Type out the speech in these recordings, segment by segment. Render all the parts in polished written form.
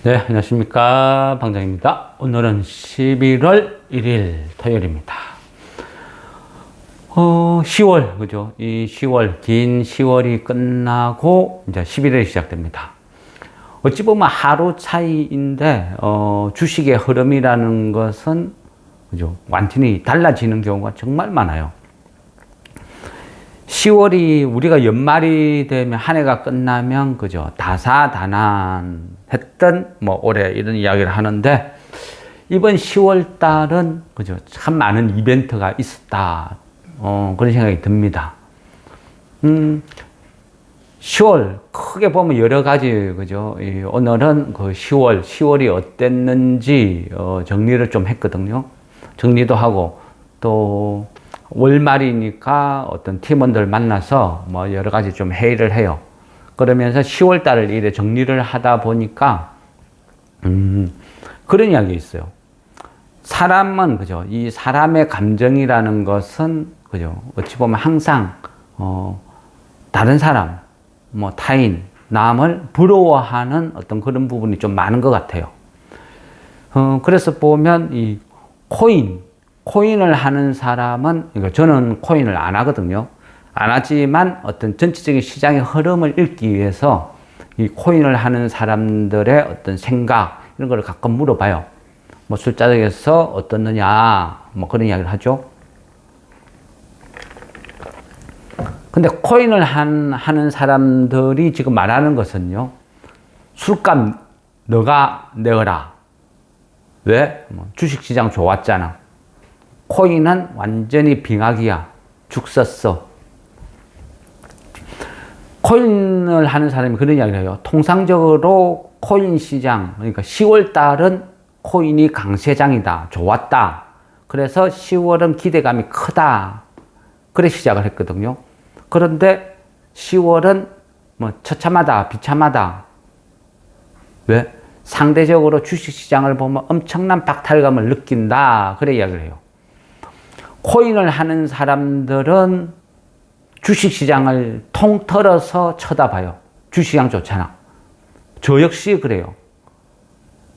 네, 안녕하십니까. 방장입니다. 오늘은 11월 1일 토요일입니다. 10월, 그죠? 이 10월, 긴 10월이 끝나고 이제 11월이 시작됩니다. 어찌 보면 하루 차이인데, 주식의 흐름이라는 것은, 그죠? 완전히 달라지는 경우가 정말 많아요. 10월이 우리가 연말이 되면 한 해가 끝나면 그죠 다사다난했던 뭐 올해 이런 이야기를 하는데 이번 10월 달은 그죠 참 많은 이벤트가 있었다 그런 생각이 듭니다. 10월 크게 보면 여러 가지 그죠 오늘은 그 10월이 어땠는지 정리를 좀 했거든요. 정리도 하고 또 월말이니까 어떤 팀원들 만나서 뭐 여러 가지 좀 회의를 해요. 그러면서 10월 달을 이래 정리를 하다 보니까, 그런 이야기 있어요. 사람은, 그죠. 이 사람의 감정이라는 것은, 그죠. 어찌 보면 항상, 다른 사람, 뭐 타인, 남을 부러워하는 어떤 그런 부분이 좀 많은 것 같아요. 그래서 보면 이 코인을 하는 사람은, 그러니까 저는 코인을 안 하거든요. 안 하지만 어떤 전체적인 시장의 흐름을 읽기 위해서 이 코인을 하는 사람들의 어떤 생각, 이런 걸 가끔 물어봐요. 뭐 술자리에서 어떻느냐, 뭐 그런 이야기를 하죠. 근데 코인을 하는 사람들이 지금 말하는 것은요, 술값 너가 내어라. 왜? 주식시장 좋았잖아. 코인은 완전히 빙하기야. 죽 썼어. 코인을 하는 사람이 그런 이야기를 해요. 통상적으로 코인 시장, 그러니까 10월 달은 코인이 강세장이다. 좋았다. 그래서 10월은 기대감이 크다. 그래 시작을 했거든요. 그런데 10월은 뭐 처참하다, 비참하다. 왜? 상대적으로 주식시장을 보면 엄청난 박탈감을 느낀다. 그래 이야기를 해요. 코인을 하는 사람들은 주식시장을 통틀어서 쳐다봐요. 주식시장 좋잖아. 저 역시 그래요.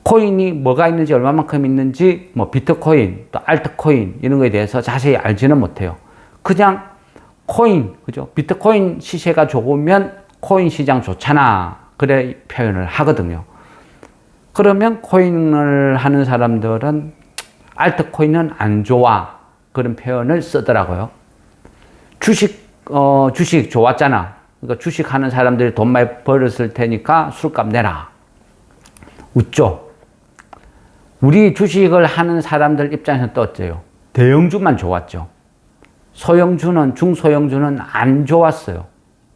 코인이 뭐가 있는지 얼마만큼 있는지 뭐 비트코인 또 알트코인 이런 거에 대해서 자세히 알지는 못해요. 그냥 코인, 그죠? 비트코인 시세가 좋으면 코인 시장 좋잖아. 그래 표현을 하거든요. 그러면 코인을 하는 사람들은 알트코인은 안 좋아. 그런 표현을 쓰더라고요. 주식 좋았잖아. 그러니까 주식 하는 사람들이 돈 많이 벌었을 테니까 술값 내라. 웃죠? 우리 주식을 하는 사람들 입장에서는 또 어때요? 대형주만 좋았죠. 소형주는, 중소형주는 안 좋았어요.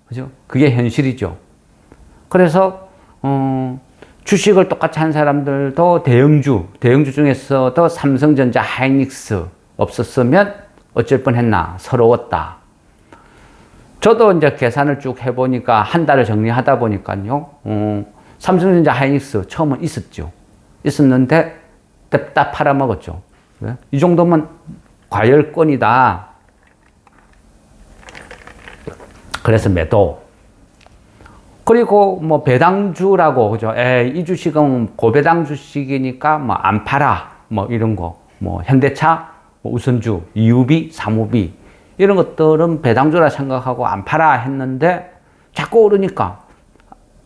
그죠? 그게 현실이죠. 그래서, 주식을 똑같이 하는 사람들도 대형주 중에서도 삼성전자, 하이닉스 없었으면 어쩔 뻔했나 서러웠다. 저도 이제 계산을 쭉 해보니까 한 달을 정리하다 보니까요. 삼성전자, 하이닉스 처음은 있었죠. 있었는데 냅다 팔아먹었죠. 왜? 이 정도면 과열권이다. 그래서 매도. 그리고 뭐 배당주라고 그죠? 이 주식은 고배당 주식이니까 뭐 안 팔아. 뭐 이런 거. 뭐 현대차, 뭐 우선주, 이유비, 사무비 이런 것들은 배당주라 생각하고 안 팔아 했는데 자꾸 오르니까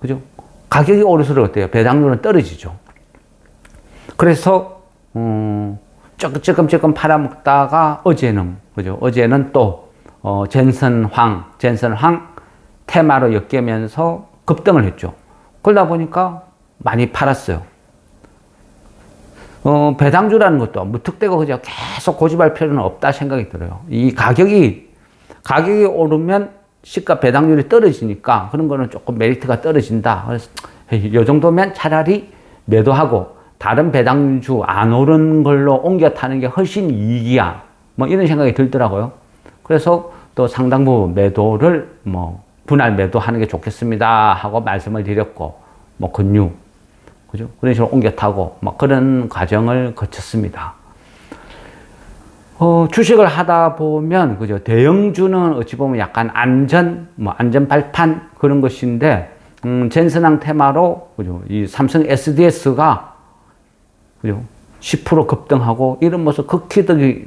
그죠? 가격이 오를수록 어때요? 배당주는 떨어지죠. 그래서 조금 팔아먹다가 어제는 그죠? 어제는 또 젠슨황 테마로 엮이면서 급등을 했죠. 그러다 보니까 많이 팔았어요. 배당주라는 것도 무턱대고 그냥 계속 고집할 필요는 없다 생각이 들어요. 이 가격이 오르면 시가 배당률이 떨어지니까 그런 거는 조금 메리트가 떨어진다. 그래서 이 정도면 차라리 매도하고 다른 배당주 안 오른 걸로 옮겨 타는 게 훨씬 이익이야. 뭐 이런 생각이 들더라고요. 그래서 또 상당 부분 매도를 뭐 분할 매도하는 게 좋겠습니다 하고 말씀을 드렸고 뭐 근육 그죠? 그런 식으로 옮겨 타고 막 그런 과정을 거쳤습니다. 주식을 하다 보면 그죠? 대형주는 어찌 보면 약간 안전 발판 그런 것인데 젠슨항 테마로, 그죠? 이 삼성 SDS가, 그죠? 10% 급등하고 이런 모습 극히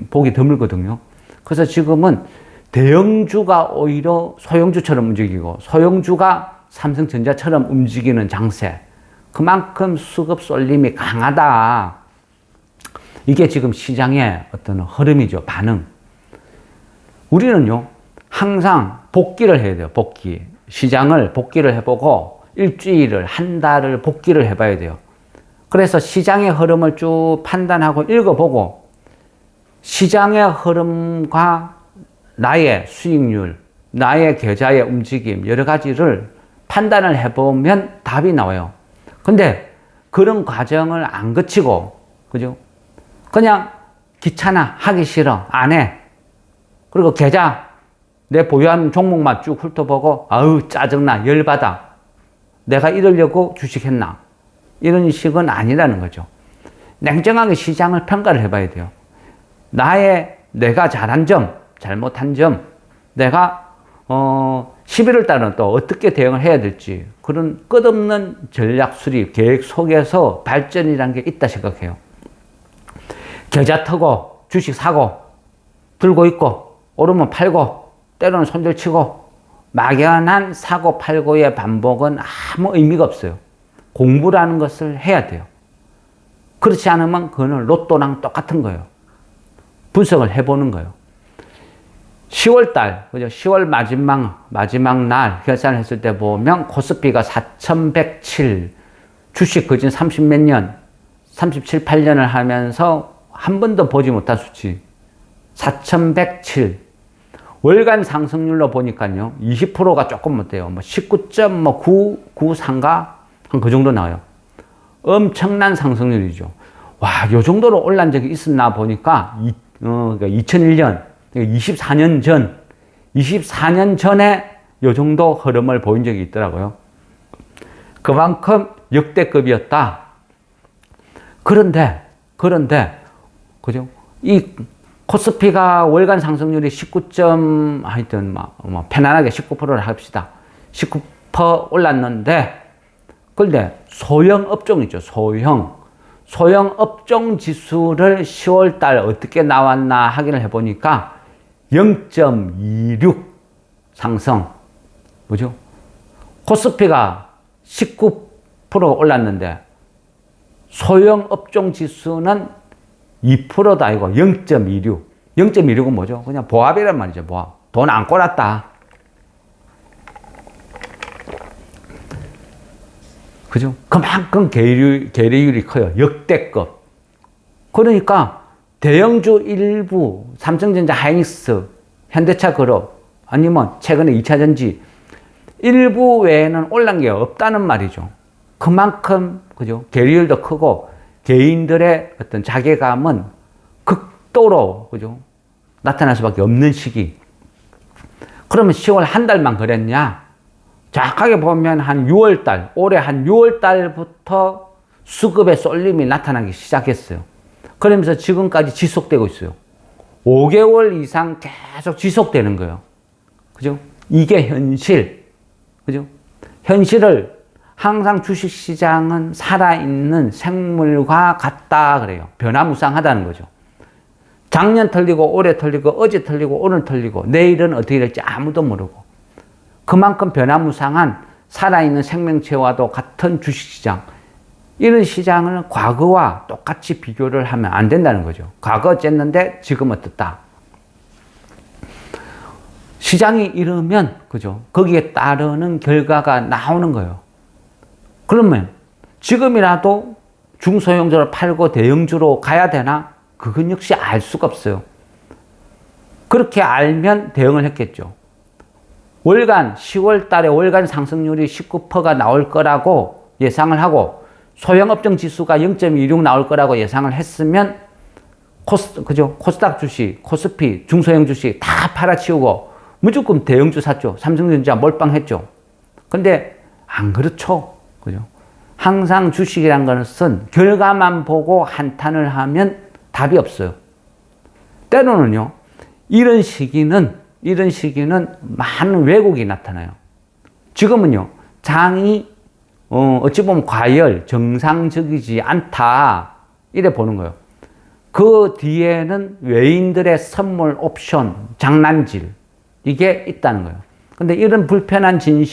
보기 드물거든요. 그래서 지금은 대형주가 오히려 소형주처럼 움직이고 소형주가 삼성전자처럼 움직이는 장세. 그만큼 수급 쏠림이 강하다. 이게 지금 시장의 어떤 흐름이죠. 반응. 우리는요, 항상 복기를 해야 돼요. 복기. 시장을 복기를 해보고 일주일을, 한 달을 복기를 해봐야 돼요. 그래서 시장의 흐름을 쭉 판단하고 읽어보고 시장의 흐름과 나의 수익률, 나의 계좌의 움직임, 여러 가지를 판단을 해보면 답이 나와요. 근데 그런 과정을 안 거치고, 그죠? 그냥 귀찮아, 하기 싫어, 안 해. 그리고 계좌, 내 보유한 종목만 쭉 훑어보고, 아우, 짜증나, 열받아. 내가 이러려고 주식했나? 이런 식은 아니라는 거죠. 냉정하게 시장을 평가를 해봐야 돼요. 내가 잘한 점, 잘못한 점, 내가 11월 달은 또 어떻게 대응을 해야 될지 그런 끝없는 전략 수립, 계획 속에서 발전이라는 게 있다 생각해요. 계좌 터고 주식 사고 들고 있고 오르면 팔고 때로는 손절치고 막연한 사고 팔고의 반복은 아무 의미가 없어요. 공부라는 것을 해야 돼요. 그렇지 않으면 그거는 로또랑 똑같은 거예요. 분석을 해보는 거예요. 10월달, 그죠? 10월 마지막 날 결산을 했을 때 보면 코스피가 4,107, 주식 거진 30몇 년, 37, 8년을 하면서 한 번도 보지 못한 수치. 4,107. 월간 상승률로 보니까요, 20%가 조금 못 돼요. 19.993가 한 그 정도 나와요. 엄청난 상승률이죠. 와, 요 정도로 올란 적이 있었나 보니까, 2001년, 24년 전에 요 정도 흐름을 보인 적이 있더라고요. 그만큼 역대급이었다. 그런데, 그죠? 이 코스피가 월간 상승률이 19. 편안하게 19%를 합시다. 19% 올랐는데, 그런데 소형 업종 있죠, 소형 업종 지수를 10월 달 어떻게 나왔나 확인을 해보니까 0.26 상승. 뭐죠? 코스피가 19% 올랐는데 소형 업종 지수는 2%도 아니고 0.26. 0.26은 뭐죠? 그냥 보합이란 말이죠, 보합. 돈 안 꼬랐다. 그죠? 그만큼 계리율이 커요. 역대급. 그러니까 대형주 일부, 삼성전자, 하이닉스, 현대차 그룹, 아니면 최근에 2차전지 일부 외에는 올란 게 없다는 말이죠. 그만큼, 그죠? 계리율도 크고 개인들의 어떤 자괴감은 극도로, 그죠? 나타날 수밖에 없는 시기. 그러면 10월 한 달만 그랬냐? 정확하게 보면 한 6월달, 올해 한 6월달부터 수급의 쏠림이 나타나기 시작했어요. 그러면서 지금까지 지속되고 있어요. 5개월 이상 계속 지속되는 거예요. 그죠? 이게 현실. 그죠? 현실을 항상 주식시장은 살아있는 생물과 같다 그래요. 변화무쌍하다는 거죠. 작년 털리고 올해 털리고 어제 털리고 오늘 털리고 내일은 어떻게 될지 아무도 모르고 그만큼 변화무쌍한 살아있는 생명체와도 같은 주식시장. 이런 시장을 과거와 똑같이 비교를 하면 안 된다는 거죠. 과거 어쨌는데 지금 어떻다. 시장이 이러면, 그죠? 거기에 따르는 결과가 나오는 거예요. 그러면 지금이라도 중소형주를 팔고 대형주로 가야 되나? 그건 역시 알 수가 없어요. 그렇게 알면 대응을 했겠죠. 월간 10월 달에 월간 상승률이 19%가 나올 거라고 예상을 하고 소형 업종 지수가 0.26 나올 거라고 예상을 했으면 그죠? 코스닥 주식, 코스피, 중소형 주식 다 팔아치우고 무조건 대형주 샀죠. 삼성전자 몰빵했죠. 근데 안 그렇죠. 그죠? 항상 주식이란 것은 결과만 보고 한탄을 하면 답이 없어요. 때로는요, 이런 시기는 많은 왜곡이 나타나요. 지금은요, 장이 어찌 보면 과열, 정상적이지 않다 이래 보는 거예요. 그 뒤에는 외인들의 선물 옵션, 장난질 이게 있다는 거예요. 근데 이런 불편한 진실